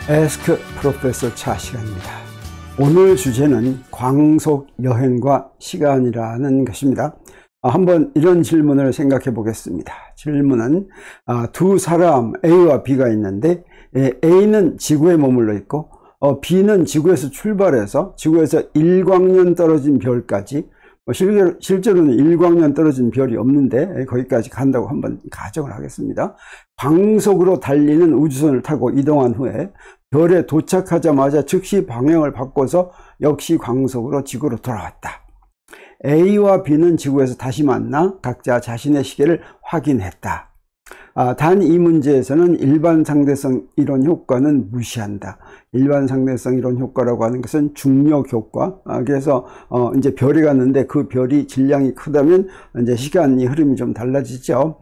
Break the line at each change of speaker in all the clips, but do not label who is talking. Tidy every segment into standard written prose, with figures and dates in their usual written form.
에스크 프로페서 차 시간입니다. 오늘 주제는 광속 여행과 시간이라는 것입니다. 한번 이런 질문을 생각해 보겠습니다. 질문은 두 사람 A와 B가 있는데 A는 지구에 머물러 있고 B는 지구에서 출발해서 지구에서 1광년 떨어진 별까지, 실제로는 1광년 떨어진 별이 없는데 거기까지 간다고 한번 가정을 하겠습니다. 광속으로 달리는 우주선을 타고 이동한 후에 별에 도착하자마자 즉시 방향을 바꿔서 역시 광속으로 지구로 돌아왔다. A와 B는 지구에서 다시 만나 각자 자신의 시계를 확인했다. 단 이 문제에서는 일반 상대성 이론 효과는 무시한다. 일반 상대성 이론 효과라고 하는 것은 중력 효과. 그래서 이제 별이 갔는데 그 별이 질량이 크다면 이제 시간이 흐름이 좀 달라지죠.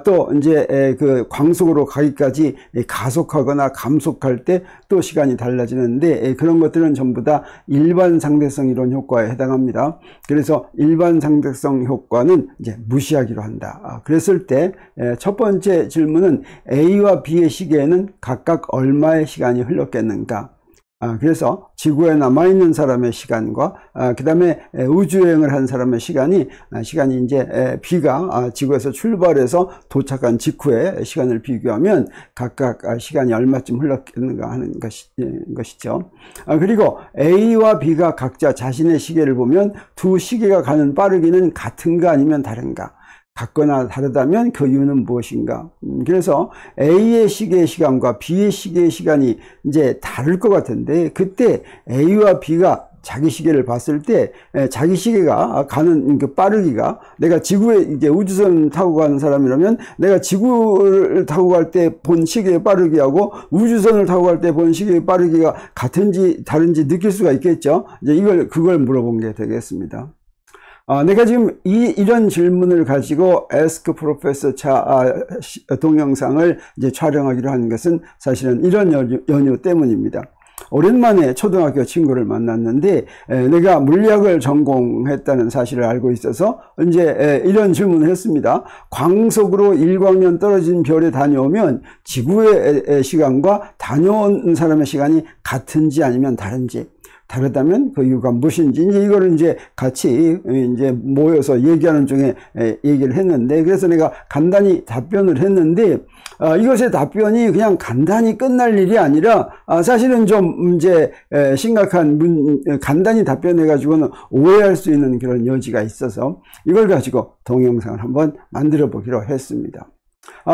또 이제 그 광속으로 가기까지 가속하거나 감속할 때 또 시간이 달라지는데 그런 것들은 전부 다 일반 상대성 이론 효과에 해당합니다. 그래서 일반 상대성 효과는 이제 무시하기로 한다. 그랬을 때 첫 번째 질문은 A와 B의 시계에는 각각 얼마의 시간이 흘렀겠는가? 그래서 지구에 남아있는 사람의 시간과 그 다음에 우주여행을 한 사람의 시간이 이제 B가 지구에서 출발해서 도착한 직후의 시간을 비교하면 각각 시간이 얼마쯤 흘렀겠는가 하는 것이죠. 그리고 A와 B가 각자 자신의 시계를 보면 두 시계가 가는 빠르기는 같은가 아니면 다른가? 같거나 다르다면 그 이유는 무엇인가? 그래서 A의 시계의 시간과 B의 시계의 시간이 이제 다를 것 같은데, 그때 A와 B가 자기 시계를 봤을 때 자기 시계가 가는 그 빠르기가, 내가 지구에 이제 우주선 타고 가는 사람이라면 내가 지구를 타고 갈 때 본 시계의 빠르기하고 우주선을 타고 갈 때 본 시계의 빠르기가 같은지 다른지 느낄 수가 있겠죠. 이제 그걸 물어본 게 되겠습니다. 내가 지금 이런 질문을 가지고 에스크 프로페서 차 동영상을 이제 촬영하기로 한 것은 사실은 이런 연유 때문입니다. 오랜만에 초등학교 친구를 만났는데 내가 물리학을 전공했다는 사실을 알고 있어서 이제 이런 질문을 했습니다. 광속으로 1광년 떨어진 별에 다녀오면 지구의 시간과 다녀온 사람의 시간이 같은지 아니면 다른지, 다르다면 그 이유가 무엇인지, 이제 이거를 이제 같이 이제 모여서 얘기하는 중에 얘기를 했는데, 그래서 내가 간단히 답변을 했는데, 이것의 답변이 그냥 간단히 끝날 일이 아니라 사실은 좀 이제 심각한 간단히 답변해가지고는 오해할 수 있는 그런 여지가 있어서 이걸 가지고 동영상을 한번 만들어 보기로 했습니다.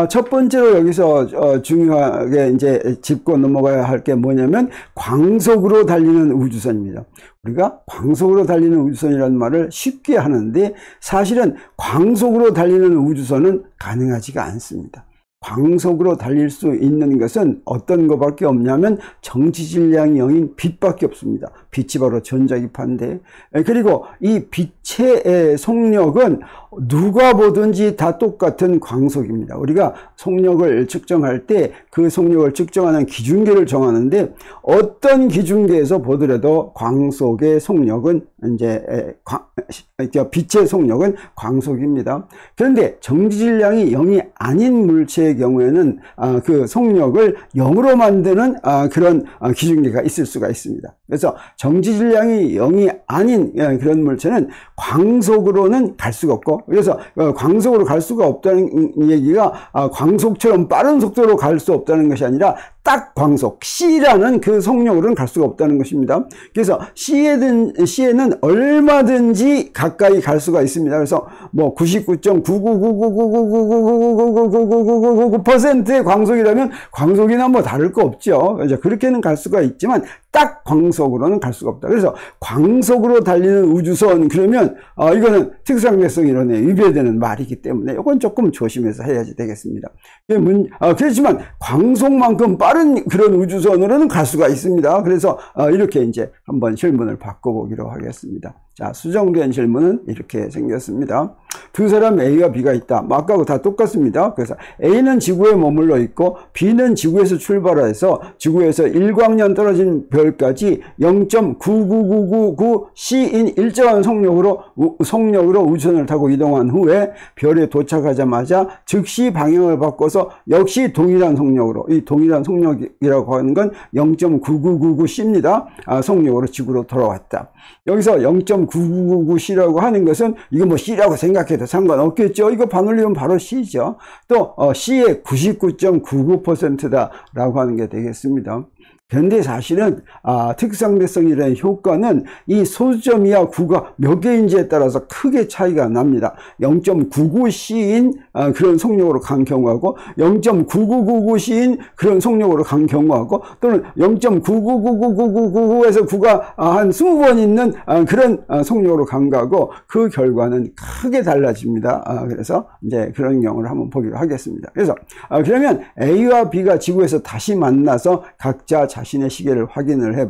첫 번째로 여기서 중요하게 이제 짚고 넘어가야 할 게 뭐냐면 광속으로 달리는 우주선입니다. 우리가 광속으로 달리는 우주선이라는 말을 쉽게 하는데 사실은 광속으로 달리는 우주선은 가능하지가 않습니다. 광속으로 달릴 수 있는 것은 어떤 것밖에 없냐면 정지질량이 0인 빛밖에 없습니다. 빛이 바로 전자기파인데, 그리고 이 빛의 속력은 누가 보든지 다 똑같은 광속입니다. 우리가 속력을 측정할 때 그 속력을 측정하는 기준계를 정하는데, 어떤 기준계에서 보더라도 광속의 속력은 이제 빛의 속력은 광속입니다. 그런데 정지질량이 0이 아닌 물체의 경우에는 그 속력을 0으로 만드는 그런 기준계가 있을 수가 있습니다. 그래서 정지질량이 0이 아닌 그런 물체는 광속으로는 갈 수가 없고, 그래서 광속으로 갈 수가 없다는 얘기가 광속처럼 빠른 속도로 갈 수 없다는 것이 아니라 딱 광속 C라는 그 속력으로는 갈 수가 없다는 것입니다. 그래서 C에는 얼마든지 가까이 갈 수가 있습니다. 그래서 뭐 99.99999999999999999%의 광속이라면 광속이나 뭐 다를 거 없죠. 그렇게는 갈 수가 있지만 딱 광속으로는 갈 수가 없다. 그래서 광속으로 달리는 우주선, 그러면 이거는 특수상대성 이론에 위배되는 말이기 때문에 이건 조금 조심해서 해야지 되겠습니다. 그렇지만 광속만큼 빠른 그런 우주선으로는 갈 수가 있습니다. 그래서 이렇게 이제 한번 질문을 바꿔보기로 하겠습니다. 자, 수정된 질문은 이렇게 생겼습니다. 두 사람 A와 B가 있다. 뭐 아까하고 다 똑같습니다. 그래서 A는 지구에 머물러 있고 B는 지구에서 출발해서 지구에서 1광년 떨어진 별까지 0.99999C인 일정한 속력으로 우주선을 타고 이동한 후에 별에 도착하자마자 즉시 방향을 바꿔서 역시 동일한 속력으로, 이 동일한 속력이라고 하는 건 0.9999C입니다. 속력으로 지구로 돌아왔다. 여기서 0.9999C라고 하는 것은 이거 뭐 C라고 생각해도 상관없겠죠. 이거 반올리면 바로 C죠. 또 C의 99.99%다라고 하는 게 되겠습니다. 그런데 사실은 특상대성이라는 효과는 이 소수점 이하 구가 몇 개인지에 따라서 크게 차이가 납니다. 0.99C인 그런 속력으로 간 경우하고 0.9999C인 그런 속력으로 간 경우하고 또는 0.999999에서 9가 한 20번 있는 그런 속력으로 간 거하고 그 결과는 크게 달라집니다. 그래서 이제 그런 경우를 한번 보기로 하겠습니다. 그래서 그러면 A와 B가 지구에서 다시 만나서 각자 자신의 시계를 확인을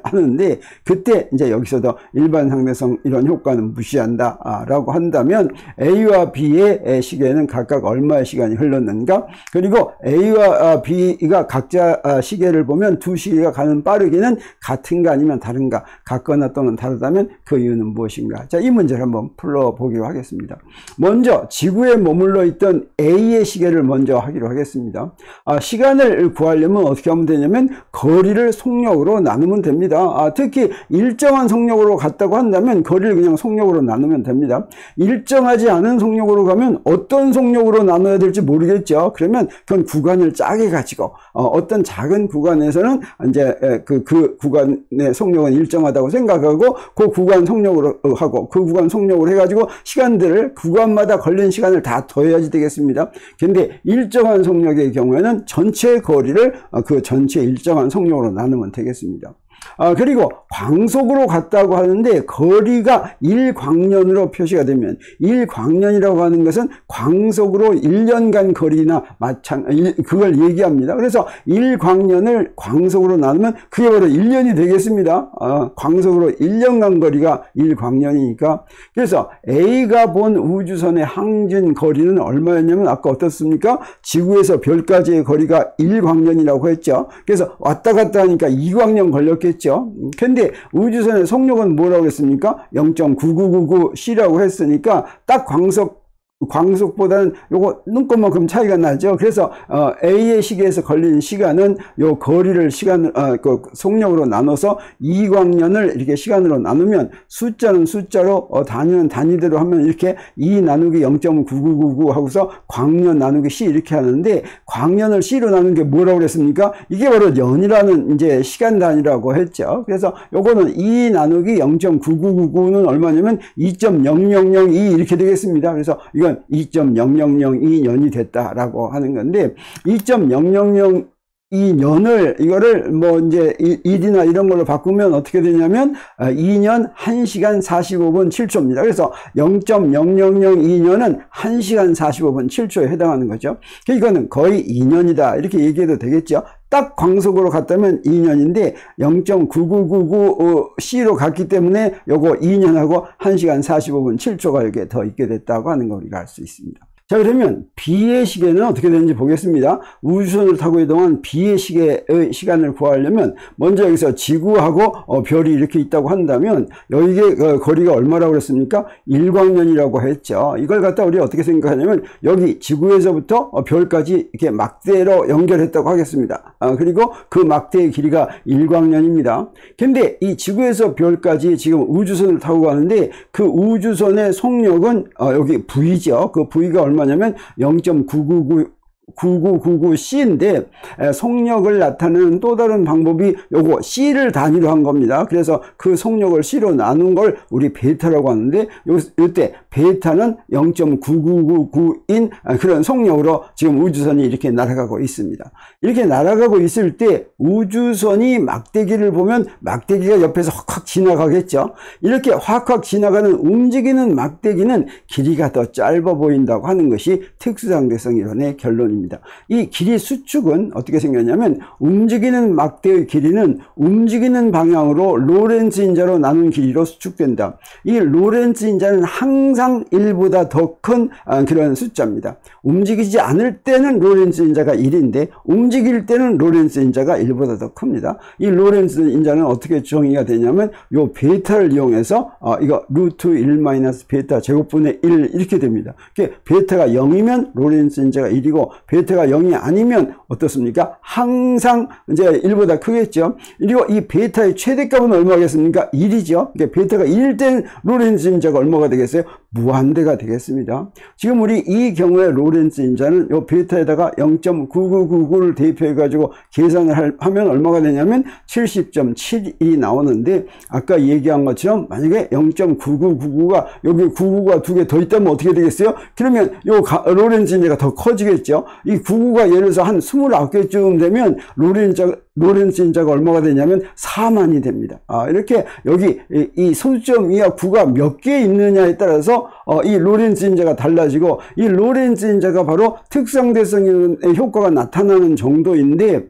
하는데 그때 이제 여기서도 일반 상대성 이런 효과는 무시한다 라고 한다면 A와 B의 시계는 각각 얼마의 시간이 흘렀는가, 그리고 A와 B가 각자 시계를 보면 두 시계가 가는 빠르기는 같은가 아니면 다른가, 같거나 또는 다르다면 그 이유는 무엇인가. 자, 이 문제를 한번 풀어보기로 하겠습니다. 먼저 지구에 머물러 있던 A의 시계를 먼저 하기로 하겠습니다. 시간을 구하려면 어떻게 하면 되냐면 거리를 속력으로 나누면 됩니다. 특히 일정한 속력으로 갔다고 한다면 거리를 그냥 속력으로 나누면 됩니다. 일정하지 않은 속력으로 가면 어떤 속력으로 나눠야 될지 모르겠죠. 그러면 그건 구간을 짜게 가지고 어떤 작은 구간에서는 이제 그 구간의 속력은 일정하다고 생각하고 그 구간 속력으로 하고 그 구간 속력으로 해가지고 시간들을 구간마다 걸린 시간을 다 더해야지 되겠습니다. 근데 일정한 속력의 경우에는 전체 거리를 그 전체 일정한 속력으로 나누면 되겠습니다. 그리고 광속으로 갔다고 하는데 거리가 1광년으로 표시가 되면 1광년이라고 하는 것은 광속으로 1년간 거리나 그걸 얘기합니다. 그래서 1광년을 광속으로 나누면 그게 바로 1년이 되겠습니다. 광속으로 1년간 거리가 1광년이니까. 그래서 A가 본 우주선의 항진 거리는 얼마였냐면 아까 어떻습니까? 지구에서 별까지의 거리가 1광년이라고 했죠. 그래서 왔다 갔다 하니까 2광년 걸렸겠죠. 근데 우주선의 속력은 뭐라고 했습니까? 0.9999C라고 했으니까 딱 광속보다는 요거 눈꽃만큼 차이가 나죠. 그래서 A의 시계에서 걸린 시간은 요 거리를 그 속력으로 나눠서 2광년을 이렇게 시간으로 나누면 숫자는 숫자로 단위는 단위대로 하면 이렇게 2 나누기 0.9999 하고서 광년 나누기 C 이렇게 하는데 광년을 C로 나누는 게 뭐라고 그랬습니까? 이게 바로 년이라는 이제 시간 단위라고 했죠. 그래서 요거는 2 나누기 0.9999는 얼마냐면 2.0002 이렇게 되겠습니다. 그래서 이건 2.0002년이 됐다라고 하는 건데 2.0002년을 이거를 뭐 이제 일이나 이런 걸로 바꾸면 어떻게 되냐면 2년 1시간 45분 7초입니다. 그래서 0.0002년은 1시간 45분 7초에 해당하는 거죠. 이거는 거의 2년이다 이렇게 얘기해도 되겠죠. 딱 광속으로 갔다면 2년인데 0.9999C로 갔기 때문에 요거 2년하고 1시간 45분 7초가 여기에 더 있게 됐다고 하는 걸 우리가 알 수 있습니다. 자, 그러면 B의 시계는 어떻게 되는지 보겠습니다. 우주선을 타고 이동한 B의 시계의 시간을 구하려면 먼저 여기서 지구하고 별이 이렇게 있다고 한다면 여기에 거리가 얼마라고 그랬습니까? 1광년이라고 했죠. 이걸 갖다 우리 어떻게 생각하냐면 여기 지구에서부터 별까지 이렇게 막대로 연결했다고 하겠습니다. 그리고 그 막대의 길이가 1광년입니다. 근데 이 지구에서 별까지 지금 우주선을 타고 가는데 그 우주선의 속력은 여기 V죠. 그 V가 얼마냐면 0.9999C인데 속력을 나타내는 또 다른 방법이 요거 C를 단위로 한 겁니다. 그래서 그 속력을 C로 나눈 걸 우리 베타라고 하는데 요때 베타는 0.9999인 그런 속력으로 지금 우주선이 이렇게 날아가고 있습니다. 이렇게 날아가고 있을 때 우주선이 막대기를 보면 막대기가 옆에서 확확 지나가겠죠. 이렇게 확확 지나가는 움직이는 막대기는 길이가 더 짧아 보인다고 하는 것이 특수상대성 이론의 결론입니다. 길입니다. 이 길이 수축은 어떻게 생겼냐면 움직이는 막대의 길이는 움직이는 방향으로 로렌츠 인자로 나눈 길이로 수축된다. 이 로렌츠 인자는 항상 1보다 더 큰 그런 숫자입니다. 움직이지 않을 때는 로렌츠 인자가 1인데 움직일 때는 로렌츠 인자가 1보다 더 큽니다. 이 로렌츠 인자는 어떻게 정의가 되냐면 요 베타를 이용해서 이거 루트 1 마이너스 베타 제곱분의 1 이렇게 됩니다. 베타가 0이면 로렌츠 인자가 1이고 베타가 0이 아니면 어떻습니까? 항상 이제 1보다 크겠죠. 그리고 이 베타의 최대값은 얼마겠습니까? 1이죠. 그러니까 베타가 1일 때는 로렌츠 인자가 얼마가 되겠어요? 무한대가 되겠습니다. 지금 우리 이 경우에 로렌츠 인자는 요 베타에다가 0.9999를 대입해 가지고 계산을 하면 얼마가 되냐면 70.71이 나오는데 아까 얘기한 것처럼 만약에 0.9999가 여기 99가 두 개 더 있다면 어떻게 되겠어요? 그러면 요 로렌츠 인자가 더 커지겠죠. 이 99가 예를 들어서 한 29개쯤 되면 로렌츠 인자가 얼마가 되냐면 4만이 됩니다. 이렇게 여기 이 소수점 이하 9가 몇 개 있느냐에 따라서 이 로렌츠 인자가 달라지고 이 로렌츠 인자가 바로 특성대성의 효과가 나타나는 정도인데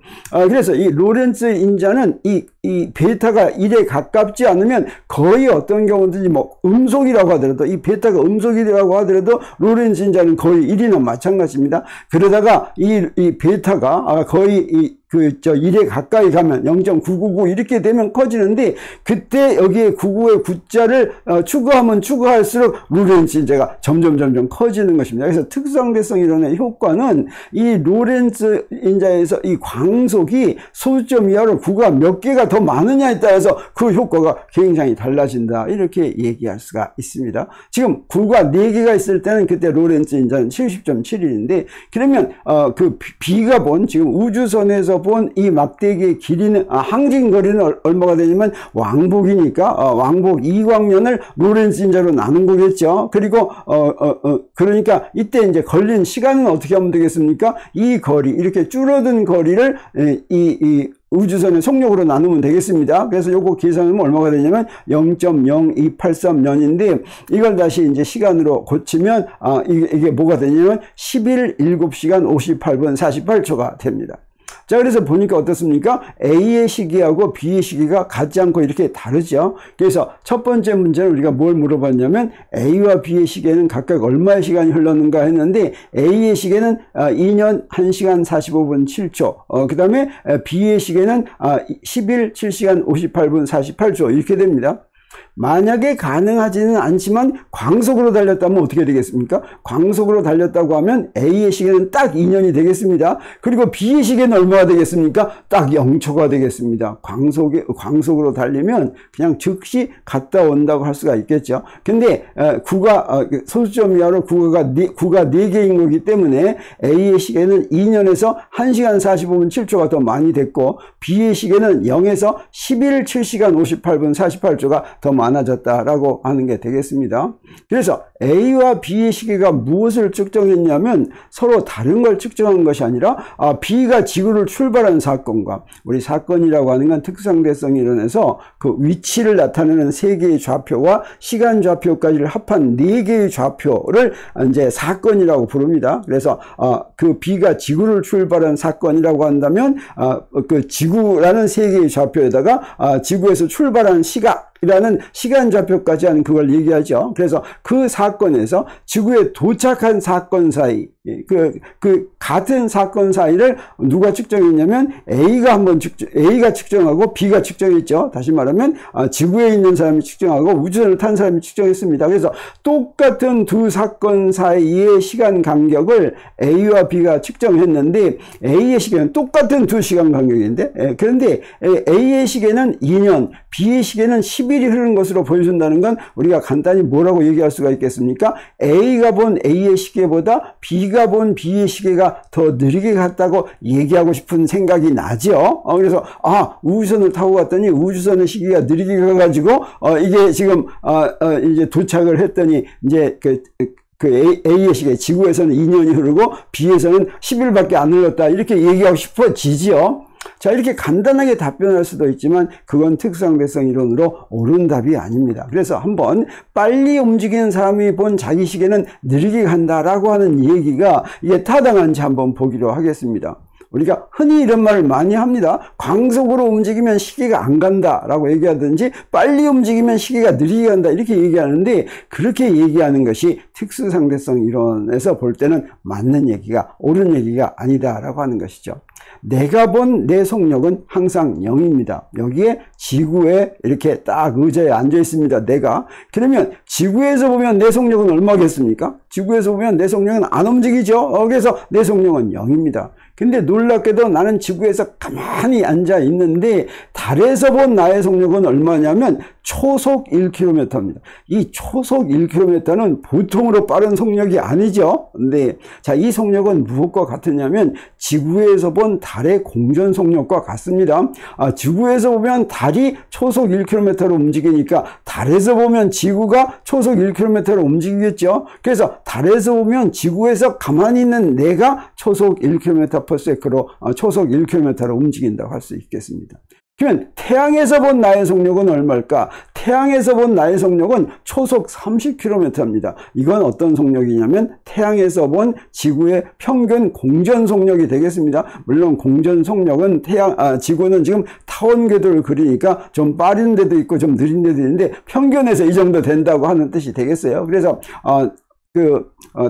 그래서 이 로렌츠 인자는 이 베타가 1에 가깝지 않으면 거의 어떤 경우든지 뭐 음속이라고 하더라도 이 베타가 음속이라고 하더라도 로렌츠 인자는 거의 1이나 마찬가지입니다. 그러다가 이 베타가 거의 1에 가까이 가면 0.999 이렇게 되면 커지는데 그때 여기에 99의 9자를 추가하면 추가할수록 로렌츠 인자가 점점 커지는 것입니다. 그래서 특성대성 이론의 효과는 이 로렌츠 인자에서 이 광속이 소수점 이하로 9가 몇 개가 더 많으냐에 따라서 그 효과가 굉장히 달라진다. 이렇게 얘기할 수가 있습니다. 지금 9가 4개가 있을 때는 그때 로렌츠 인자는 70.71인데 그러면 그 B가 본 지금 우주선에서 본 이 막대기의 길이는 항진거리는 얼마가 되냐면 왕복이니까 왕복 2광년을 로렌츠 인자로 나눈 거겠죠. 그리고 그러니까 이때 이제 걸린 시간은 어떻게 하면 되겠습니까? 이 거리 이렇게 줄어든 거리를 이 우주선의 속력으로 나누면 되겠습니다. 그래서 요거 계산하면 얼마가 되냐면 0.0283년인데 이걸 다시 이제 시간으로 고치면 이게 뭐가 되냐면 11 7시간 58분 48초가 됩니다. 자, 그래서 보니까 어떻습니까? A의 시계하고 B의 시계가 같지 않고 이렇게 다르죠. 그래서 첫 번째 문제는 우리가 뭘 물어봤냐면 A와 B의 시계는 각각 얼마의 시간이 흘렀는가 했는데 A의 시계는 2년 1시간 45분 7초 그 다음에 B의 시계는 11 7시간 58분 48초 이렇게 됩니다. 만약에 가능하지는 않지만 광속으로 달렸다면 어떻게 되겠습니까? 광속으로 달렸다고 하면 A의 시계는 딱 2년이 되겠습니다. 그리고 B의 시계는 얼마가 되겠습니까? 딱 0초가 되겠습니다. 광속으로 달리면 그냥 즉시 갔다 온다고 할 수가 있겠죠. 근데 9가 소수점 이하로 9가 4개인 거기 때문에 A의 시계는 2년에서 1시간 45분 7초가 더 많이 됐고 B의 시계는 0에서 11 7시간 58분 48초가 더 많아졌다라고 하는 게 되겠습니다. 그래서 A와 B의 시계가 무엇을 측정했냐면 서로 다른 걸 측정한 것이 아니라 B가 지구를 출발한 사건과 우리 사건이라고 하는 건 특성대성 이론에서 그 위치를 나타내는 3개의 좌표와 시간 좌표까지를 합한 4개의 좌표를 이제 사건이라고 부릅니다. 그래서 그 B가 지구를 출발한 사건이라고 한다면 그 지구라는 3개의 좌표에다가 지구에서 출발한 시각이라는 시간 좌표까지 하는 그걸 얘기하죠. 그래서 그 사건에서 지구에 도착한 사건 사이, 그 같은 사건 사이를 누가 측정했냐면 A가 측정하고 B가 측정했죠. 다시 말하면 지구에 있는 사람이 측정하고 우주선을 탄 사람이 측정했습니다. 그래서 똑같은 두 사건 사이의 시간 간격을 A와 B가 측정했는데 A의 시계는 똑같은 두 시간 간격인데 그런데 A의 시계는 2년, B의 시계는 10일이 흐른 것으로 보여준다는 건 우리가 간단히 뭐라고 얘기할 수가 있겠습니까? A가 본 A의 시계보다 B가 본 B의 시계가 더 느리게 갔다고 얘기하고 싶은 생각이 나죠. 그래서 우주선을 타고 갔더니 우주선의 시계가 느리게 가가지고 이게 지금 이제 도착을 했더니 이제 그 A의 시계 지구에서는 2년이 흐르고 B에서는 10일밖에 안 흘렀다 이렇게 얘기하고 싶어지지요. 자, 이렇게 간단하게 답변할 수도 있지만 그건 특수상대성 이론으로 옳은 답이 아닙니다. 그래서 한번 빨리 움직이는 사람이 본 자기 시계는 느리게 간다라고 하는 얘기가 이게 타당한지 한번 보기로 하겠습니다. 우리가 흔히 이런 말을 많이 합니다. 광속으로 움직이면 시계가 안 간다라고 얘기하든지 빨리 움직이면 시계가 느리게 간다 이렇게 얘기하는데 그렇게 얘기하는 것이 특수상대성 이론에서 볼 때는 맞는 얘기가 옳은 얘기가 아니다라고 하는 것이죠. 내가 본 내 속력은 항상 0입니다. 여기에 지구에 이렇게 딱 의자에 앉아 있습니다. 내가. 그러면 지구에서 보면 내 속력은 얼마겠습니까? 지구에서 보면 내 속력은 안 움직이죠. 그래서 내 속력은 0입니다. 근데 놀랍게도 나는 지구에서 가만히 앉아 있는데 달에서 본 나의 속력은 얼마냐면 초속 1km입니다. 이 초속 1km는 보통으로 빠른 속력이 아니죠. 근데 자, 이 속력은 무엇과 같으냐면 지구에서 본 달의 공전 속력과 같습니다. 지구에서 보면 달이 초속 1km로 움직이니까 달에서 보면 지구가 초속 1km로 움직이겠죠. 그래서 달에서 보면 지구에서 가만히 있는 내가 초속 1km/s로 초속 1km로 움직인다고 할 수 있겠습니다. 그러면 태양에서 본 나의 속력은 얼마일까? 태양에서 본 나의 속력은 초속 30km입니다. 이건 어떤 속력이냐면 태양에서 본 지구의 평균 공전 속력이 되겠습니다. 물론 공전 속력은 지구는 지금 타원 궤도를 그리니까 좀 빠른 데도 있고 좀 느린 데도 있는데 평균에서 이 정도 된다고 하는 뜻이 되겠어요. 그래서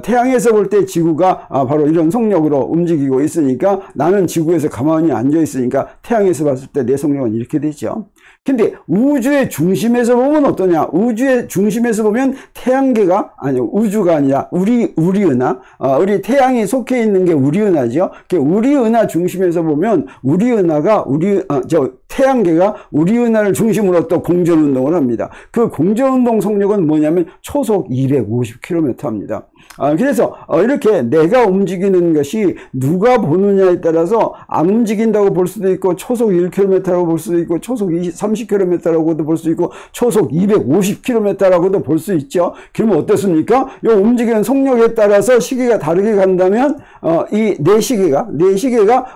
태양에서 볼 때 지구가 바로 이런 속력으로 움직이고 있으니까 나는 지구에서 가만히 앉아 있으니까 태양에서 봤을 때 내 속력은 이렇게 되죠. 근데 우주의 중심에서 보면 어떠냐? 우주의 중심에서 보면 태양계가 우주가 아니라 우리 우리 태양이 속해 있는 게 우리 은하죠. 우리 은하 중심에서 보면 우리 은하가 태양계가 우리 은하를 중심으로 또 공전 운동을 합니다. 그 공전 운동 속력은 뭐냐면 초속 250km입니다. 그래서 이렇게 내가 움직이는 것이 누가 보느냐에 따라서 안 움직인다고 볼 수도 있고 초속 1km라고 볼 수도 있고 초속 30km라고도 볼 수 있고 초속 250km라고도 볼 수 있죠. 그러면 어떻습니까? 이 움직이는 속력에 따라서 시계가 다르게 간다면 이 내 시계가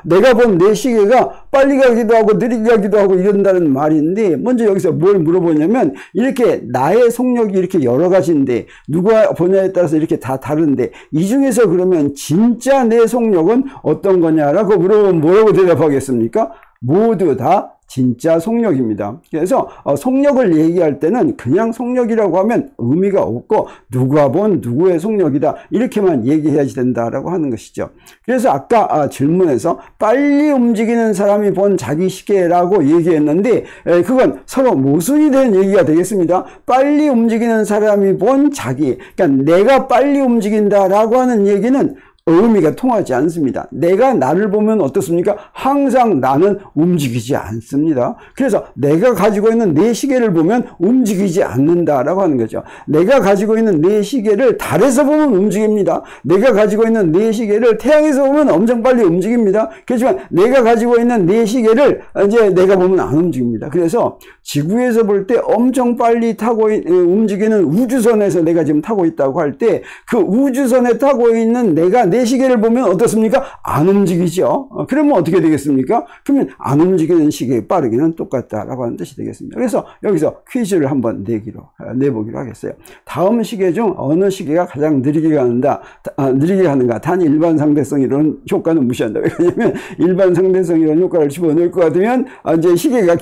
내가 본 내 시계가 빨리 가기도 하고 느리게 가기도 하고 이런다는 말인데 먼저 여기서 뭘 물어보냐면 이렇게 나의 속력이 이렇게 여러 가지인데 누가 보냐에 따라서 이렇게 다 다른데 이 중에서 그러면 진짜 내 속력은 어떤 거냐라고 물어보면 뭐라고 대답하겠습니까? 모두 다 진짜 속력입니다. 그래서 속력을 얘기할 때는 그냥 속력이라고 하면 의미가 없고 누가 본 누구의 속력이다 이렇게만 얘기해야지 된다라고 하는 것이죠. 그래서 아까 질문에서 빨리 움직이는 사람이 본 자기 시계라고 얘기했는데 그건 서로 모순이 되는 얘기가 되겠습니다. 빨리 움직이는 사람이 본 자기, 그러니까 내가 빨리 움직인다라고 하는 얘기는 의미가 통하지 않습니다. 내가 나를 보면 어떻습니까? 항상 나는 움직이지 않습니다. 그래서 내가 가지고 있는 내 시계를 보면 움직이지 않는다라고 하는 거죠. 내가 가지고 있는 내 시계를 달에서 보면 움직입니다. 내가 가지고 있는 내 시계를 태양에서 보면 엄청 빨리 움직입니다. 그렇지만 내가 가지고 있는 내 시계를 이제 내가 보면 안 움직입니다. 그래서 지구에서 볼 때 엄청 빨리 움직이는 우주선에서 내가 지금 타고 있다고 할 때 그 우주선에 타고 있는 내가 내 시계를 보면 어떻습니까? 안 움직이죠. 그러면 어떻게 되겠습니까? 그러면 안 움직이는 시계의 빠르기는 똑같다라고 하는 뜻이 되겠습니다. 그래서 여기서 퀴즈를 한번 내보기로 하겠어요. 다음 시계 중 어느 시계가 가장 느리게 가는가? 단 일반 상대성 이론 효과는 무시한다. 왜냐하면 일반 상대성 이론 효과를 집어넣을 것 같으면 이제 시계가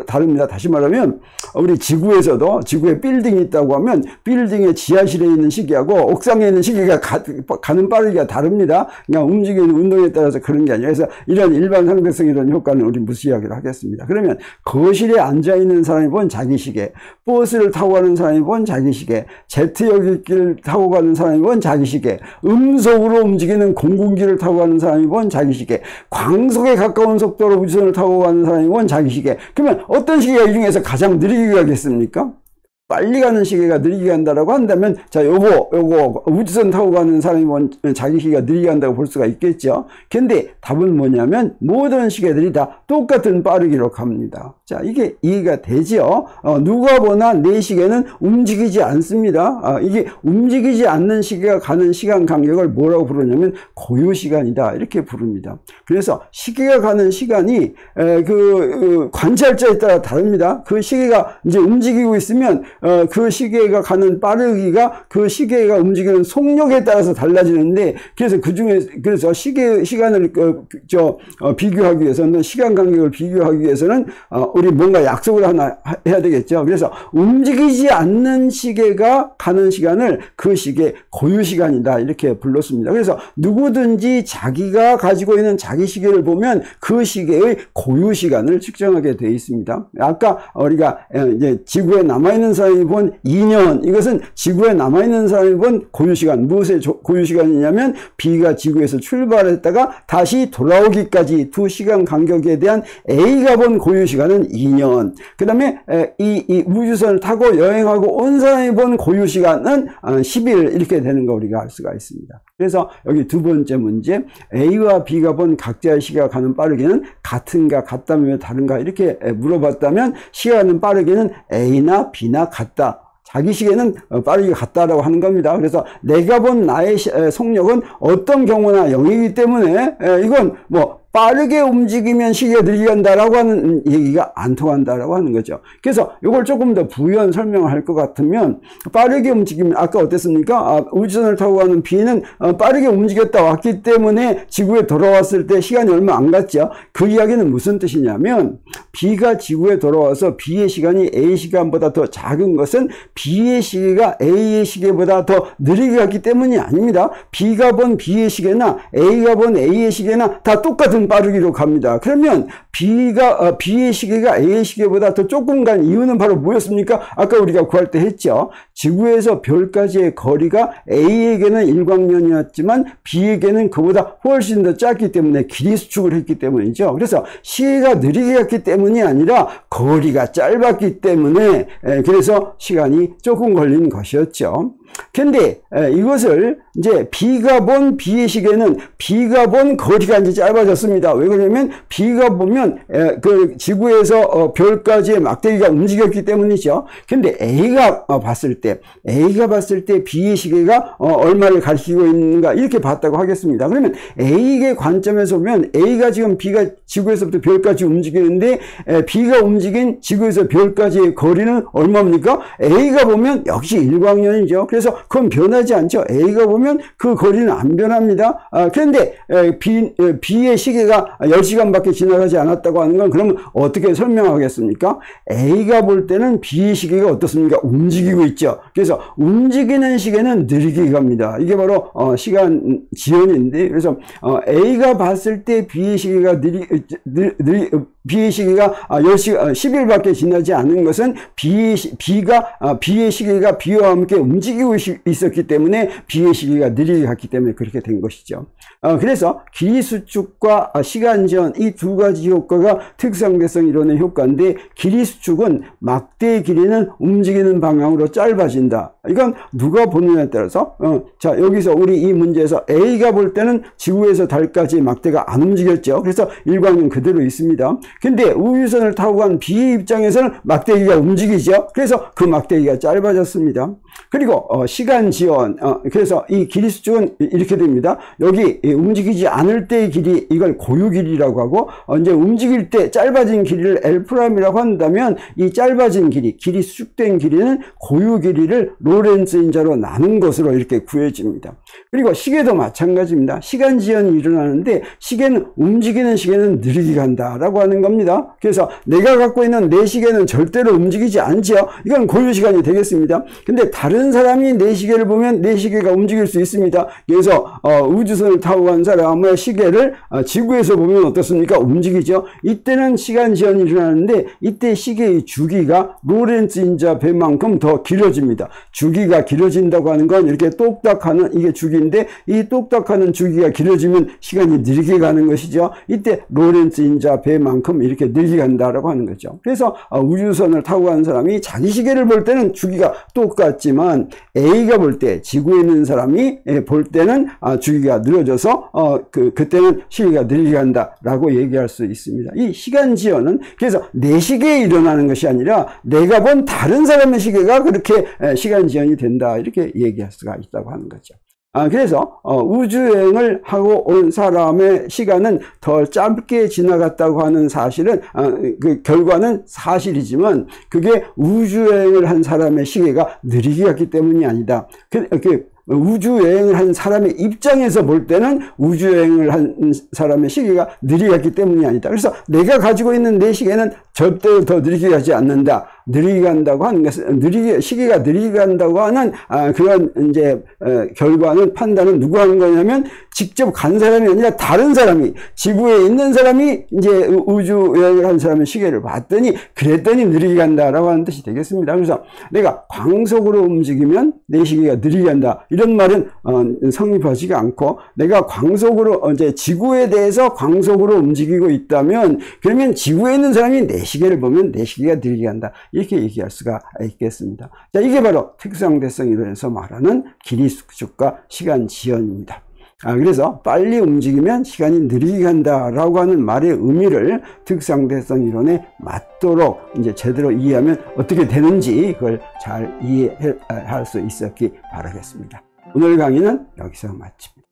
다릅니다. 다시 말하면 우리 지구에서도 지구에 빌딩이 있다고 하면 빌딩의 지하실에 있는 시계하고 옥상에 있는 시계가 가는 빠르기가 다릅니다. 그냥 움직이는 운동에 따라서 그런 게 아니라 그래서 이런 일반 상대성 이론 효과는 우리 무시하기로 하겠습니다. 그러면 거실에 앉아있는 사람이 본 자기 시계, 버스를 타고 가는 사람이 본 자기 시계, 제트여객기를 타고 가는 사람이 본 자기 시계, 음속으로 움직이는 공군기를 타고 가는 사람이 본 자기 시계, 광속에 가까운 속도로 우주선을 타고 가는 사람이 본 자기 시계. 그러면 어떤 시계가 이 중에서 가장 느리게 가겠습니까? 빨리 가는 시계가 느리게 간다라고 한다면, 자, 요거 우주선 타고 가는 사람이 자기 시계가 느리게 간다고 볼 수가 있겠죠. 근데 답은 뭐냐면 모든 시계들이 다 똑같은 빠르기로 갑니다. 자, 이게 이해가 되죠? 누가 보나 내 시계는 움직이지 않습니다. 이게 움직이지 않는 시계가 가는 시간 간격을 뭐라고 부르냐면 고유 시간이다, 이렇게 부릅니다. 그래서 시계가 가는 시간이 그 관찰자에 따라 다릅니다. 그 시계가 이제 움직이고 있으면 그 시계가 가는 빠르기가 그 시계가 움직이는 속력에 따라서 달라지는데, 그래서 시간을 비교하기 위해서는, 시간 간격을 비교하기 위해서는 우리 뭔가 약속을 하나 해야 되겠죠. 그래서 움직이지 않는 시계가 가는 시간을 그 시계 고유 시간이다, 이렇게 불렀습니다. 그래서 누구든지 자기가 가지고 있는 자기 시계를 보면 그 시계의 고유 시간을 측정하게 되어 있습니다. 아까 우리가 이제 지구에 남아있는 사람이 본 2년, 이것은 지구에 남아있는 사람이 본 고유시간, 무엇의 고유시간이냐면 B가 지구에서 출발했다가 다시 돌아오기까지 2시간 간격에 대한 A가 본 고유시간은 2년, 그 다음에 이 우주선을 타고 여행하고 온 사람이 본 고유시간은 10일, 이렇게 되는 거 우리가 알 수가 있습니다. 그래서 여기 두 번째 문제, A와 B가 본 각자의 시계가 가는 빠르기는 같은가, 같다면 다른가, 이렇게 물어봤다면 시간은 빠르기는 A나 B나 같다, 자기 시계는 빠르게 같다라고 하는 겁니다. 그래서 내가 본 나의 속력은 어떤 경우나 0이기 때문에 이건 뭐 빠르게 움직이면 시계가 느리게 간다라고 하는 얘기가 안 통한다라고 하는 거죠. 그래서 이걸 조금 더 부연 설명을 할 것 같으면, 빠르게 움직이면 아까 어땠습니까? 우주선을 타고 가는 B는 빠르게 움직였다 왔기 때문에 지구에 돌아왔을 때 시간이 얼마 안 갔죠. 그 이야기는 무슨 뜻이냐면, B가 지구에 돌아와서 B의 시간이 A 시간보다 더 작은 것은 B의 시계가 A의 시계보다 더 느리게 갔기 때문이 아닙니다. B가 본 B의 시계나 A가 본 A의 시계나 다 똑같은 빠르기로 갑니다. 그러면 B의 시계가 A의 시계보다 더 조금 간 이유는 바로 뭐였습니까? 아까 우리가 구할 때 했죠. 지구에서 별까지의 거리가 A에게는 일광년이었지만 B에게는 그보다 훨씬 더 짧기 때문에 길이 수축을 했기 때문이죠. 그래서 시계가 느리게 갔기 때문이 아니라 거리가 짧았기 때문에, 그래서 시간이 조금 걸린 것이었죠. 근데 이것을 이제 B가 본 B의 시계는 B가 본 거리가 이제 짧아졌습니다. 왜 그러냐면 B가 보면 그 지구에서 별까지의 막대기가 움직였기 때문이죠. 근데 A가 봤을 때 B의 시계가 얼마를 가리키고 있는가, 이렇게 봤다고 하겠습니다. 그러면 A의 관점에서 보면 A가 지금 B가 지구에서부터 별까지 움직이는데 B가 움직인 지구에서 별까지의 거리는 얼마입니까? A가 보면 역시 일광년이죠. 그래서 그건 변하지 않죠. A가 보면 그 거리는 안 변합니다. 그런데 B의 시계가 10시간밖에 지나가지 않았다고 하는 건 그러면 어떻게 설명하겠습니까? A가 볼 때는 B의 시계가 어떻습니까? 움직이고 있죠. 그래서 움직이는 시계는 느리게 갑니다. 이게 바로 시간 지연인데, 그래서 A가 봤을 때 B의 시계가 B의 시계가 10일밖에 지나지 않은 것은 B의 시계가 B와 함께 움직이고 있었기 때문에 B의 시계가 느리게 갔기 때문에 그렇게 된 것이죠. 그래서 길이 수축과 시간 지연, 이 두 가지 효과가 특상대성 이론의 효과인데, 길이 수축은 막대의 길이는 움직이는 방향으로 짧아진다. 이건 누가 보느냐에 따라서, 자, 여기서 우리 이 문제에서 A가 볼 때는 지구에서 달까지 막대가 안 움직였죠. 그래서 일광년 그대로 있습니다. 근데 우주선을 타고 간 B의 입장에서는 막대기가 움직이죠. 그래서 그 막대기가 짧아졌습니다. 그리고 시간 지연, 그래서 이 길이 수축은 이렇게 됩니다. 여기 움직이지 않을 때의 길이, 이걸 고유 길이라고 하고, 이제 움직일 때 짧아진 길이를 L'이라고 한다면, 이 짧아진 길이 수축된 길이는 고유 길이를 로렌츠 인자로 나눈 것으로 이렇게 구해집니다. 그리고 시계도 마찬가지입니다. 시간 지연이 일어나는데 움직이는 시계는 느리게 간다라고 하는 겁니다. 그래서 내가 갖고 있는 내 시계는 절대로 움직이지 않죠. 이건 고유 시간이 되겠습니다. 근데 다른 사람이 내 시계를 보면 내 시계가 움직일 수 있습니다. 그래서 우주선을 타고 간 사람의 시계를 지구에서 보면 어떻습니까? 움직이죠. 이때는 시간 지연이 일어나는데 이때 시계의 주기가 로렌츠 인자 배만큼 더 길어집니다. 주기가 길어진다고 하는 건 이렇게 똑딱하는 이게 주기인데 이 똑딱하는 주기가 길어지면 시간이 느리게 가는 것이죠. 이때 로렌츠 인자 배만큼 이렇게 느리게 간다라고 하는 거죠. 그래서 우주선을 타고 가는 사람이 자기 시계를 볼 때는 주기가 똑같지만 A가 볼 때 지구에 있는 사람이 볼 때는 주기가 늘어져서 그때는 시계가 느리게 간다라고 얘기할 수 있습니다. 이 시간 지연은 그래서 내 시계에 일어나는 것이 아니라 내가 본 다른 사람의 시계가 그렇게 시간 지연이 된다 이렇게 얘기할 수가 있다고 하는 거죠. 그래서 우주여행을 하고 온 사람의 시간은 더 짧게 지나갔다고 하는 사실은 그 결과는 사실이지만 그게 우주여행을 한 사람의 시계가 느리게 갔기 때문이 아니다. 우주여행을 한 사람의 입장에서 볼 때는 우주여행을 한 사람의 시계가 느리게 갔기 때문이 아니다. 그래서 내가 가지고 있는 내 시계는 절대로 더 느리게 가지 않는다. 느리게 간다고 하는 것은 시계가 느리게 간다고 하는 그런 이제 결과는 판단은 누가 하는 거냐면 직접 간 사람이 아니라 다른 사람이 지구에 있는 사람이 이제 우주 여행을 한 사람의 시계를 봤더니 그랬더니 느리게 간다라고 하는 뜻이 되겠습니다. 그래서 내가 광속으로 움직이면 내 시계가 느리게 간다 이런 말은 성립하지가 않고 내가 광속으로 이제 지구에 대해서 광속으로 움직이고 있다면 그러면 지구에 있는 사람이 내 시계를 보면 내 시계가 느리게 간다. 이렇게 얘기할 수가 있겠습니다. 자, 이게 바로 특상대성 이론에서 말하는 길이 수축과 시간 지연입니다. 그래서 빨리 움직이면 시간이 느리게 간다라고 하는 말의 의미를 특상대성 이론에 맞도록 이제 제대로 이해하면 어떻게 되는지 그걸 잘 이해할 수 있었기 바라겠습니다. 오늘 강의는 여기서 마칩니다.